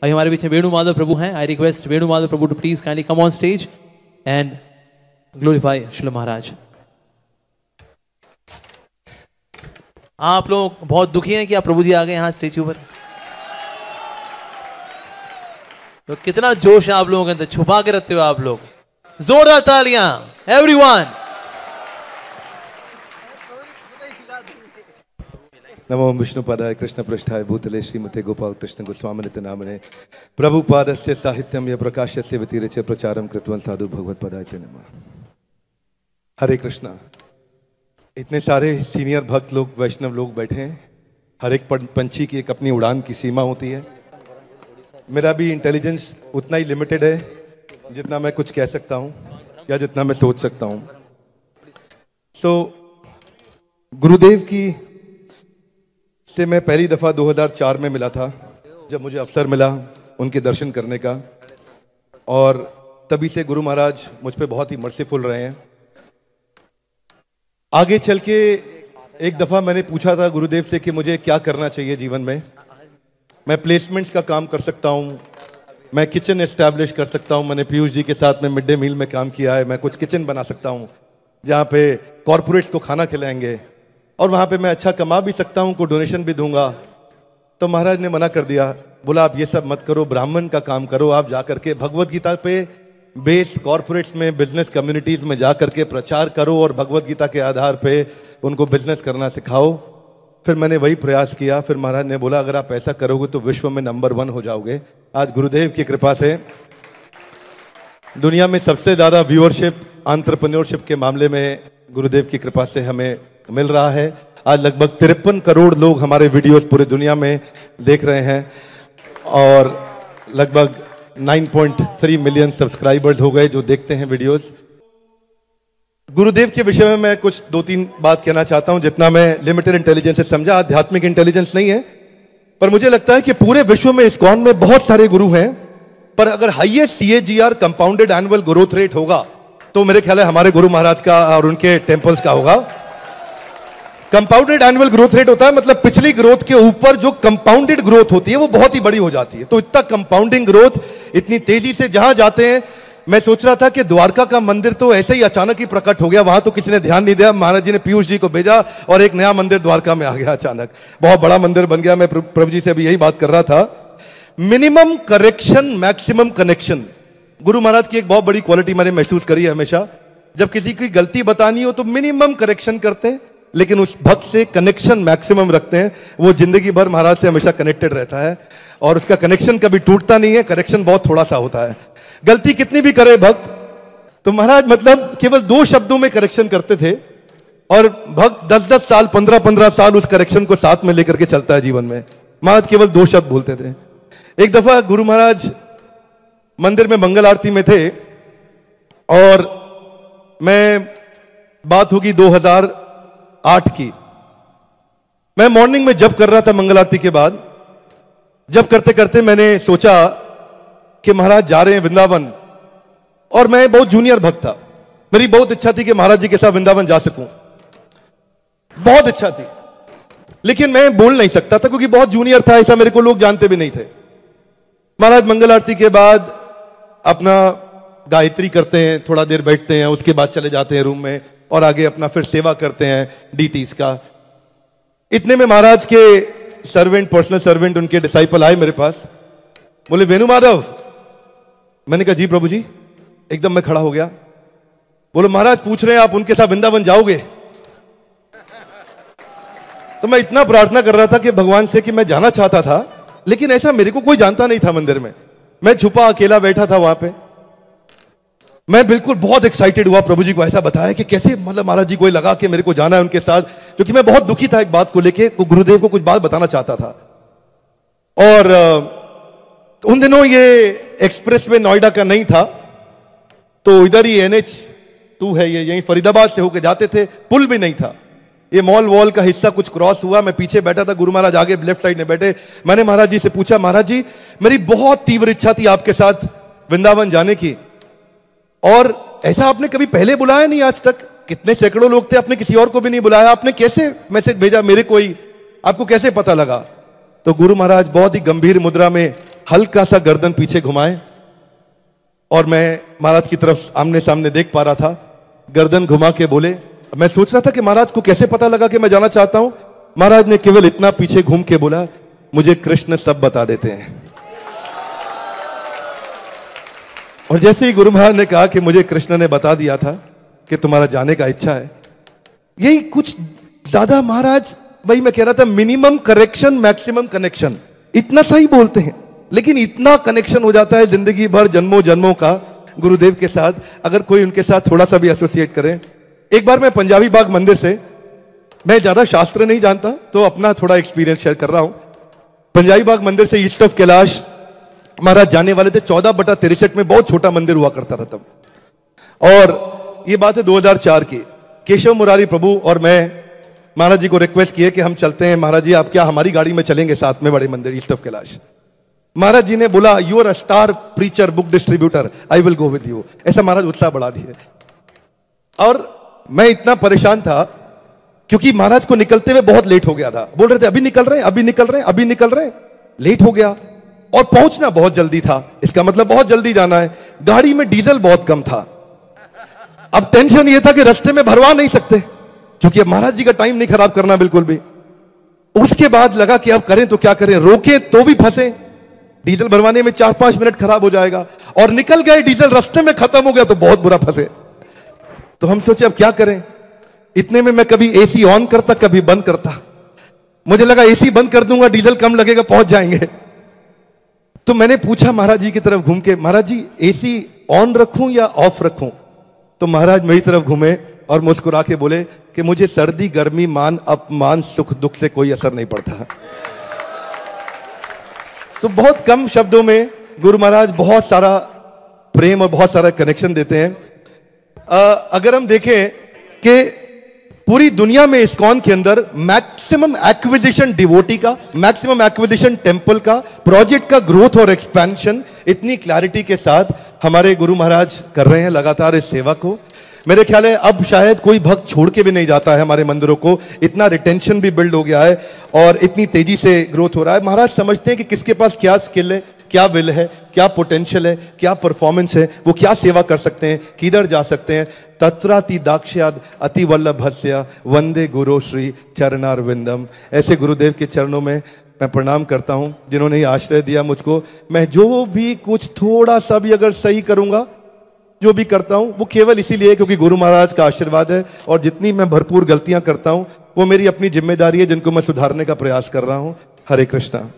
अभी हमारे बीच में वेणु माधव प्रभु हैं. I request Venu Madhav Prabhu to please kindly come on stage and glorify Srila Maharaj. आप लोग बहुत दुखी हैं कि आप प्रभु जी आ गए यहाँ स्टेज पर. तो कितना जोश है आप लोगों के अंदर, छुपा के रखते हो आप लोग. जोरदार तालियां एवरीवन. नमो विष्णुपादाय कृष्ण पृष्ठाय भूतले श्रीमते गोपाल कृष्ण गोस्वामिनिते नामने प्रभुपादस्य साहित्यम य प्रकाशस्य वितीर्य प्रचारम कृतवन् साधु भगवत्पादाय नमः. हरे कृष्णा. इतने सारे सीनियर भक्त लोग, वैष्णव लोग बैठे हैं. हर एक पंछी की एक अपनी उड़ान की सीमा होती है. मेरा भी इंटेलिजेंस उतना ही लिमिटेड है जितना मैं कुछ कह सकता हूँ या जितना मैं सोच सकता हूँ. गुरुदेव की से मैं पहली दफ़ा 2004 में मिला था, जब मुझे अवसर मिला उनके दर्शन करने का. और तभी से गुरु महाराज मुझ पे बहुत ही मर्सीफुल रहे हैं. आगे चल के एक दफ़ा मैंने पूछा था गुरुदेव से कि मुझे क्या करना चाहिए जीवन में. मैं प्लेसमेंट्स का काम कर सकता हूँ, मैं किचन एस्टैब्लिश कर सकता हूँ. मैंने पीयूष जी के साथ में मिड डे मील में काम किया है. मैं कुछ किचन बना सकता हूँ जहाँ पे कॉरपोरेट्स को खाना खिलाएंगे और वहाँ पे मैं अच्छा कमा भी सकता हूँ, को डोनेशन भी दूंगा. तो महाराज ने मना कर दिया. बोला आप ये सब मत करो, ब्राह्मण का काम करो. आप जा करके भगवत गीता पे बेस्ड कॉरपोरेट्स में, बिजनेस कम्युनिटीज में जा करके प्रचार करो और भगवत गीता के आधार पे उनको बिजनेस करना सिखाओ. फिर मैंने वही प्रयास किया. फिर महाराज ने बोला अगर आप ऐसा करोगे तो विश्व में नंबर 1 हो जाओगे. आज गुरुदेव की कृपा से दुनिया में सबसे ज्यादा व्यूअरशिप एंटरप्रेन्योरशिप के मामले में गुरुदेव की कृपा से हमें मिल रहा है. आज लगभग 53 करोड़ लोग हमारे वीडियोस पूरे दुनिया में देख रहे हैं और लगभग 9.3 मिलियन सब्सक्राइबर्स हो गए जो देखते हैं वीडियोस. गुरुदेव के विषय में मैं कुछ 2-3 बात कहना चाहता हूं. जितना मैं लिमिटेड इंटेलिजेंस से समझा, आध्यात्मिक इंटेलिजेंस नहीं है, पर मुझे लगता है कि पूरे विश्व में इस्कॉन में बहुत सारे गुरु हैं, पर अगर highest CAGR compounded annual growth rate होगा तो मेरे ख्याल है हमारे गुरु महाराज का और उनके टेम्पल्स का होगा. कंपाउंडेड एनुअल ग्रोथ रेट होता है मतलब पिछली ग्रोथ के ऊपर जो कंपाउंडेड ग्रोथ होती है वो बहुत ही बड़ी हो जाती है. तो इतना कंपाउंडिंग ग्रोथ इतनी तेजी से जहां जाते हैं. मैं सोच रहा था कि द्वारका का मंदिर तो ऐसे ही अचानक ही प्रकट हो गया, वहां तो किसी ने ध्यान नहीं दिया. महाराज जी ने पीयूष जी को भेजा और एक नया मंदिर द्वारका में आ गया अचानक. बहुत बड़ा मंदिर बन गया. मैं प्रभु जी से अभी यही बात कर रहा था. Minimum correction maximum connection, Guru Maharaj की एक बहुत बड़ी क्वालिटी मैंने महसूस करी है हमेशा. जब किसी की गलती बतानी हो तो मिनिमम करेक्शन करते हैं, लेकिन उस भक्त से कनेक्शन मैक्सिमम रखते हैं. वो जिंदगी भर महाराज से हमेशा कनेक्टेड रहता है और उसका कनेक्शन कभी टूटता नहीं है. करेक्शन बहुत थोड़ा सा होता है. गलती कितनी भी करे भक्त तो महाराज मतलब केवल 2 शब्दों में करेक्शन करते थे और भक्त 10-10 साल 15-15 साल उस करेक्शन को साथ में लेकर के चलता है जीवन में. महाराज केवल 2 शब्द बोलते थे. एक दफा गुरु महाराज मंदिर में मंगल आरती में थे और मैं बात होगी 2008 की. मैं मॉर्निंग में जप कर रहा था मंगल आरती के बाद. जप करते करते मैंने सोचा कि महाराज जा रहे हैं वृंदावन और मैं बहुत जूनियर भक्त था. मेरी बहुत इच्छा थी कि महाराज जी के साथ वृंदावन जा सकूं, बहुत इच्छा थी, लेकिन मैं बोल नहीं सकता था क्योंकि बहुत जूनियर था. ऐसा मेरे को लोग जानते भी नहीं थे. महाराज मंगल आरती के बाद अपना गायत्री करते हैं, थोड़ा देर बैठते हैं, उसके बाद चले जाते हैं रूम में और आगे अपना फिर सेवा करते हैं डीटीज का. इतने में महाराज के सर्वेंट, पर्सनल सर्वेंट, उनके डिसाइपल आए मेरे पास. बोले वेणु माधव. मैंने कहा जी प्रभु जी. एकदम मैं खड़ा हो गया. बोलो महाराज पूछ रहे हैं आप उनके साथ वृंदावन जाओगे. तो मैं इतना प्रार्थना कर रहा था कि भगवान से कि मैं जाना चाहता था, लेकिन ऐसा मेरे को कोई जानता नहीं था मंदिर में. मैं छुपा अकेला बैठा था वहां पे. मैं बिल्कुल बहुत एक्साइटेड हुआ. प्रभु जी को ऐसा बताया कि कैसे मतलब महाराज जी को लगा कि मेरे को जाना है उनके साथ, क्योंकि मैं बहुत दुखी था एक बात को लेके. गुरुदेव को कुछ बात बताना चाहता था. और उन दिनों ये एक्सप्रेस वे नोएडा का नहीं था, तो इधर ही NH2 है, ये यहीं फरीदाबाद से होकर जाते थे. पुल भी नहीं था. ये मॉल वॉल का हिस्सा कुछ क्रॉस हुआ. मैं पीछे बैठा था, गुरु महाराज आगे लेफ्ट साइड में बैठे. मैंने महाराज जी से पूछा, महाराज जी मेरी बहुत तीव्र इच्छा थी आपके साथ वृंदावन जाने की, और ऐसा आपने कभी पहले बुलाया नहीं आज तक. कितने सैकड़ों लोग थे, आपने किसी और को भी नहीं बुलाया. आपने कैसे मैसेज भेजा मेरे को ही, आपको कैसे पता लगा? तो गुरु महाराज बहुत ही गंभीर मुद्रा में हल्का सा गर्दन पीछे घुमाए और मैं महाराज की तरफ आमने सामने देख पा रहा था। गर्दन घुमा के बोले, मैं सोच रहा था कि महाराज को कैसे पता लगा कि मैं जाना चाहता हूं। महाराज ने केवल इतना पीछे घूम के बोला, मुझे कृष्ण सब बता देते हैं। और जैसे ही गुरु महाराज ने कहा कि मुझे कृष्ण ने बता दिया था कि तुम्हारा जाने का इच्छा है, यही कुछ ज्यादा महाराज, वही मैं कह रहा था, मिनिमम करेक्शन मैक्सिमम कनेक्शन, इतना सही बोलते हैं, लेकिन इतना कनेक्शन हो जाता है जिंदगी भर जन्मों जन्मों का गुरुदेव के साथ, अगर कोई उनके साथ थोड़ा सा भी एसोसिएट करे। एक बार मैं पंजाबी बाग मंदिर से, मैं ज्यादा शास्त्र नहीं जानता तो अपना थोड़ा एक्सपीरियंस शेयर कर रहा हूं। पंजाबी बाग मंदिर से ईस्ट ऑफ कैलाश महाराज जाने वाले थे। 14/63 में बहुत छोटा मंदिर हुआ करता था तब, और ये बात है 2004 की। केशव मुरारी प्रभु और मैं महाराज जी को रिक्वेस्ट किए कि हम चलते हैं, महाराज जी आप क्या हमारी गाड़ी में चलेंगे साथ में बड़े मंदिर ईस्ट ऑफ कैलाश। महाराज जी ने बोला, you are a star preacher, book distributor, I will go with you. ऐसा महाराज उत्साह बढ़ा दिए। और मैं इतना परेशान था क्योंकि महाराज को निकलते हुए बहुत लेट हो गया था। बोल रहे थे अभी निकल रहे हैं, अभी निकल रहे हैं, अभी निकल रहे हैं। लेट हो गया और पहुंचना बहुत जल्दी था, इसका मतलब बहुत जल्दी जाना है। गाड़ी में डीजल बहुत कम था। अब टेंशन यह था कि रास्ते में भरवा नहीं सकते क्योंकि अब महाराज जी का टाइम नहीं खराब करना बिल्कुल भी। उसके बाद लगा कि अब करें तो क्या करें, रोकें तो भी फंसे, डीजल भरवाने में 4-5 मिनट खराब हो जाएगा, और निकल गए डीजल रास्ते में खत्म हो गया तो बहुत बुरा फंसे। तो हम सोचे अब क्या करें। इतने में मैं कभी एसी ऑन करता कभी बंद करता। मुझे लगा एसी बंद कर दूंगा, डीजल कम लगेगा, पहुंच जाएंगे। तो मैंने पूछा महाराज जी की तरफ घूम के, महाराज जी एसी ऑन रखूं या ऑफ रखूं? तो महाराज मेरी तरफ घूमे और मुस्कुरा के बोले कि मुझे सर्दी गर्मी मान अपमान सुख दुख से कोई असर नहीं पड़ता। तो बहुत कम शब्दों में गुरु महाराज बहुत सारा प्रेम और बहुत सारा कनेक्शन देते हैं। अगर हम देखें कि पूरी दुनिया में इस्कॉन के अंदर मैक्सिमम एक्विजिशन डिवोटी का, मैक्सिमम एक्विजिशन टेंपल का, प्रोजेक्ट का ग्रोथ और एक्सपेंशन इतनी क्लैरिटी के साथ हमारे गुरु महाराज कर रहे हैं लगातार इस सेवा को। मेरे ख्याल है अब शायद कोई भक्त छोड़ के भी नहीं जाता है हमारे मंदिरों को, इतना रिटेंशन भी बिल्ड हो गया है और इतनी तेजी से ग्रोथ हो रहा है। महाराज समझते हैं कि किसके पास क्या स्किल है, क्या विल है, क्या पोटेंशियल है, क्या परफॉर्मेंस है, वो क्या सेवा कर सकते हैं, किधर जा सकते हैं। तत्राति दाक्ष्याद अति वल्लभस्य वंदे गुरु श्री चरणारविंदम। ऐसे गुरुदेव के चरणों में मैं प्रणाम करता हूं जिन्होंने ये आश्रय दिया मुझको। मैं जो भी कुछ थोड़ा सा भी अगर सही करूंगा, जो भी करता हूं, वो केवल इसीलिए क्योंकि गुरु महाराज का आशीर्वाद है, और जितनी मैं भरपूर गलतियां करता हूं वो मेरी अपनी जिम्मेदारी है जिनको मैं सुधारने का प्रयास कर रहा हूं। हरे कृष्णा।